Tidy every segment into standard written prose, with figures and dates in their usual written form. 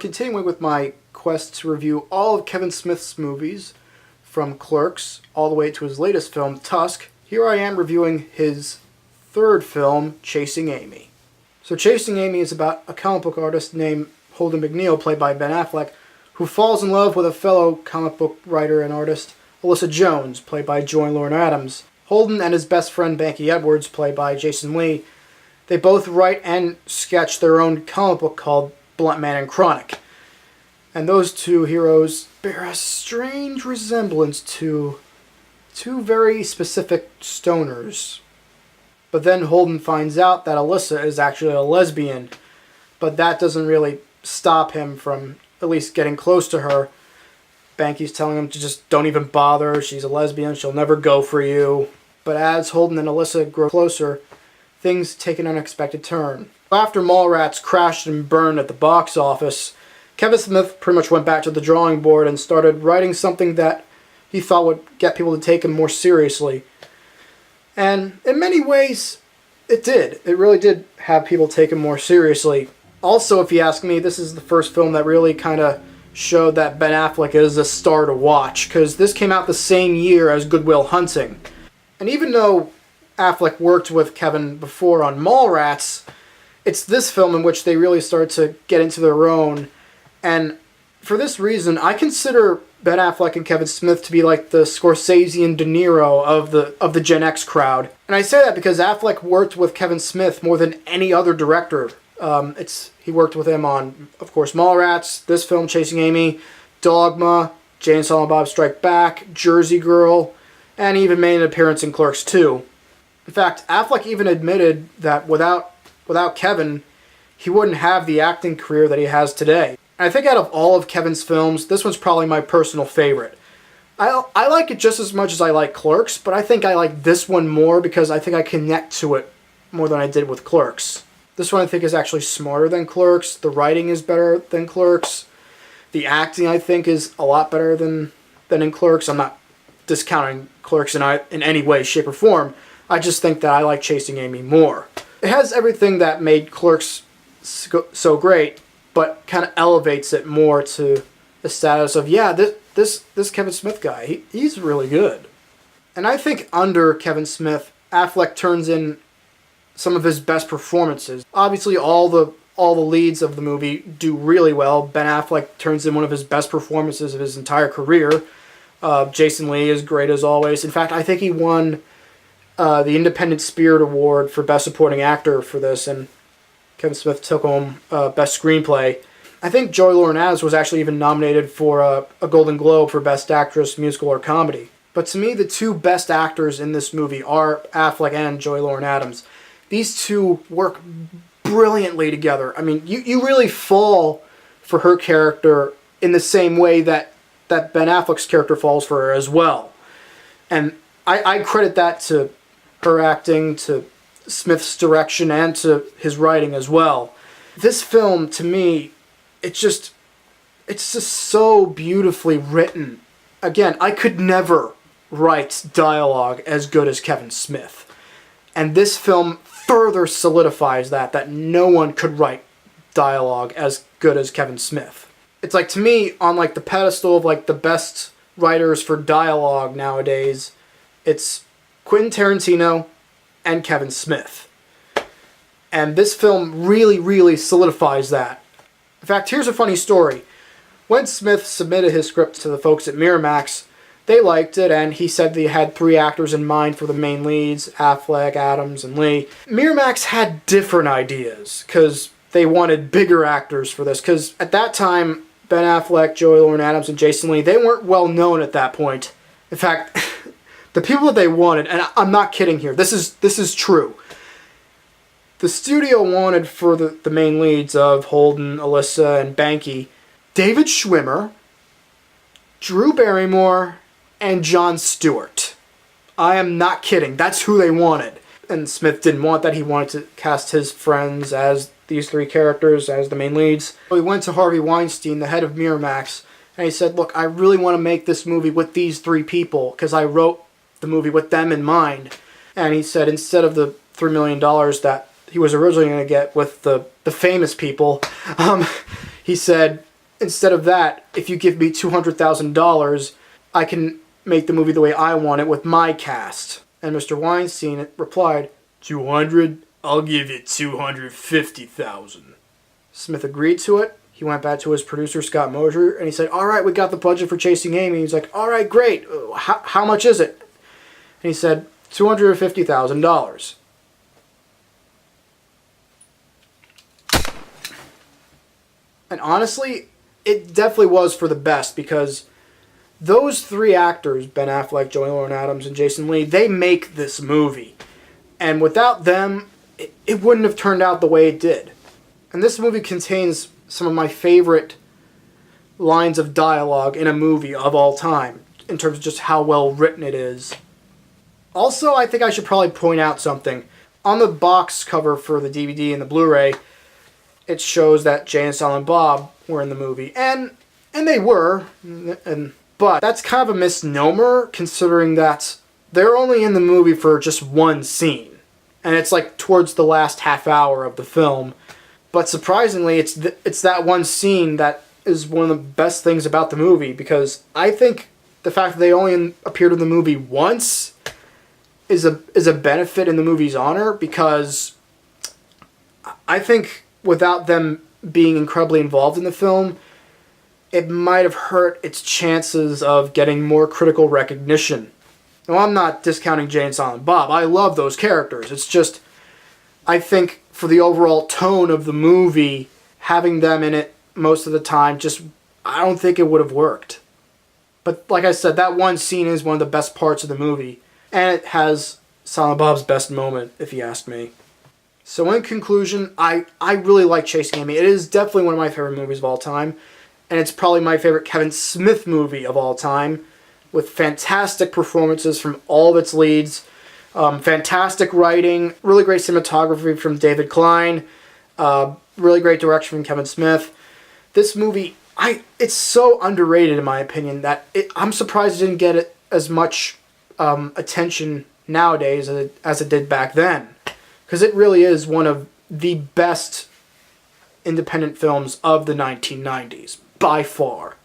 continuing with my quest to review all of Kevin Smith's movies, from Clerks all the way to his latest film, Tusk, here I am reviewing his third film, Chasing Amy. So Chasing Amy is about a comic book artist named Holden McNeil, played by Ben Affleck, who falls in love with a fellow comic book writer and artist, Alyssa Jones, played by Joy Lauren Adams. Holden and his best friend Banky Edwards, played by Jason Lee, they both write and sketch their own comic book called Blunt Man and Chronic. And those two heroes bear a strange resemblance to two very specific stoners. But then Holden finds out that Alyssa is actually a lesbian, but that doesn't really stop him from at least getting close to her. Banky's telling him to just don't even bother, she's a lesbian, she'll never go for you. But as Holden and Alyssa grow closer, things take an unexpected turn. After Mallrats crashed and burned at the box office, Kevin Smith pretty much went back to the drawing board and started writing something that he thought would get people to take him more seriously. And in many ways, it did. It really did have people take him more seriously. Also, if you ask me, this is the first film that really kind of showed that Ben Affleck is a star to watch, because this came out the same year as Good Will Hunting. And even though Affleck worked with Kevin before on Mallrats, it's this film in which they really started to get into their own. And for this reason, I consider Ben Affleck and Kevin Smith to be like the Scorsese and De Niro of the Gen X crowd. And I say that because Affleck worked with Kevin Smith more than any other director. He worked with him on, of course, Mallrats, this film, Chasing Amy, Dogma, Jay and Silent Bob Strike Back, Jersey Girl, and he even made an appearance in Clerks 2. In fact, Affleck even admitted that without Kevin, he wouldn't have the acting career that he has today. And I think out of all of Kevin's films, this one's probably my personal favorite. I like it just as much as I like Clerks, but I think I like this one more because I think I connect to it more than I did with Clerks. This one I think is actually smarter than Clerks. The writing is better than Clerks. The acting I think is a lot better than in Clerks. I'm not discounting Clerks in any way, shape, or form. I just think that I like Chasing Amy more. It has everything that made Clerks so great, but kind of elevates it more to the status of, yeah, this Kevin Smith guy, he's really good. And I think under Kevin Smith, Affleck turns in some of his best performances. Obviously, all the leads of the movie do really well. Ben Affleck turns in one of his best performances of his entire career. Jason Lee is great as always. In fact, I think he won the Independent Spirit Award for Best Supporting Actor for this, and Kevin Smith took home Best Screenplay. I think Joy Lauren Adams was actually even nominated for a Golden Globe for Best Actress, Musical, or Comedy. But to me, the two best actors in this movie are Affleck and Joy Lauren Adams. These two work brilliantly together. I mean, you really fall for her character in the same way that Ben Affleck's character falls for her as well. And I credit that to her acting, to Smith's direction, and to his writing as well. This film, to me, it's just so beautifully written. Again, I could never write dialogue as good as Kevin Smith. And this film further solidifies that no one could write dialogue as good as Kevin Smith. It's like, to me, on like the pedestal of like the best writers for dialogue nowadays, it's Quentin Tarantino and Kevin Smith. And this film really, really solidifies that. In fact, here's a funny story. When Smith submitted his script to the folks at Miramax, they liked it, and he said they had 3 actors in mind for the main leads, Affleck, Adams, and Lee. Miramax had different ideas, because they wanted bigger actors for this, because at that time, Ben Affleck, Joy Lauren Adams, and Jason Lee, they weren't well known at that point. In fact, the people that they wanted, and I'm not kidding here, this is true. The studio wanted for the main leads of Holden, Alyssa, and Banky, David Schwimmer, Drew Barrymore, and Jon Stewart. I am not kidding. That's who they wanted. And Smith didn't want that. He wanted to cast his friends as these 3 characters as the main leads. So he went to Harvey Weinstein, the head of Miramax, and he said, look, I really want to make this movie with these 3 people because I wrote the movie with them in mind. And he said instead of the $3 million that he was originally going to get with the famous people, he said, instead of that, if you give me $200,000, I can make the movie the way I want it with my cast. And Mr. Weinstein replied, 200? I'll give you 250,000. Smith agreed to it. He went back to his producer, Scott Mosier, and he said, all right, we got the budget for Chasing Amy. He's like, all right, great. How much is it? And he said, $250,000. And honestly, it definitely was for the best, because those three actors, Ben Affleck, Joey Lauren Adams, and Jason Lee, they make this movie. And without them, it wouldn't have turned out the way it did. And this movie contains some of my favorite lines of dialogue in a movie of all time, in terms of just how well written it is. Also, I think I should probably point out something. On the box cover for the DVD and the Blu-ray, it shows that Jay and Silent Bob were in the movie. And they were, but that's kind of a misnomer, considering that they're only in the movie for just one scene. And it's like towards the last half hour of the film. But surprisingly, it's that one scene that is one of the best things about the movie, because I think the fact that they only appeared in the movie once is a benefit in the movie's honor, because I think without them being incredibly involved in the film, it might have hurt its chances of getting more critical recognition. Now, I'm not discounting Jay and Silent Bob. I love those characters. It's just, I think for the overall tone of the movie, having them in it most of the time, I don't think it would have worked. But like I said, that one scene is one of the best parts of the movie. And it has Silent Bob's best moment, if you ask me. So in conclusion, I really like Chasing Amy. It is definitely one of my favorite movies of all time. And it's probably my favorite Kevin Smith movie of all time, with fantastic performances from all of its leads, fantastic writing, really great cinematography from David Klein, really great direction from Kevin Smith. This movie, it's so underrated in my opinion that I'm surprised it didn't get as much attention nowadays as it did back then, because it really is one of the best independent films of the 1990s, by far.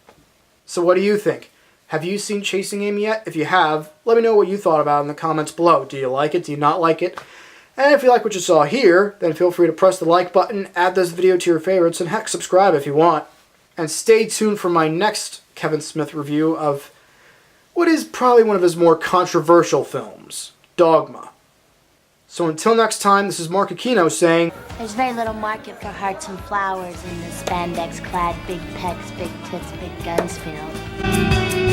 So what do you think? Have you seen Chasing Amy yet? If you have, let me know what you thought about it in the comments below. Do you like it? Do you not like it? And if you like what you saw here, then feel free to press the like button, add this video to your favorites, and heck, subscribe if you want. And stay tuned for my next Kevin Smith review of what is probably one of his more controversial films, Dogma. So until next time, this is Marc Aquino saying, there's very little market for hearts and flowers in the spandex-clad, big pecs, big tits, big guns field.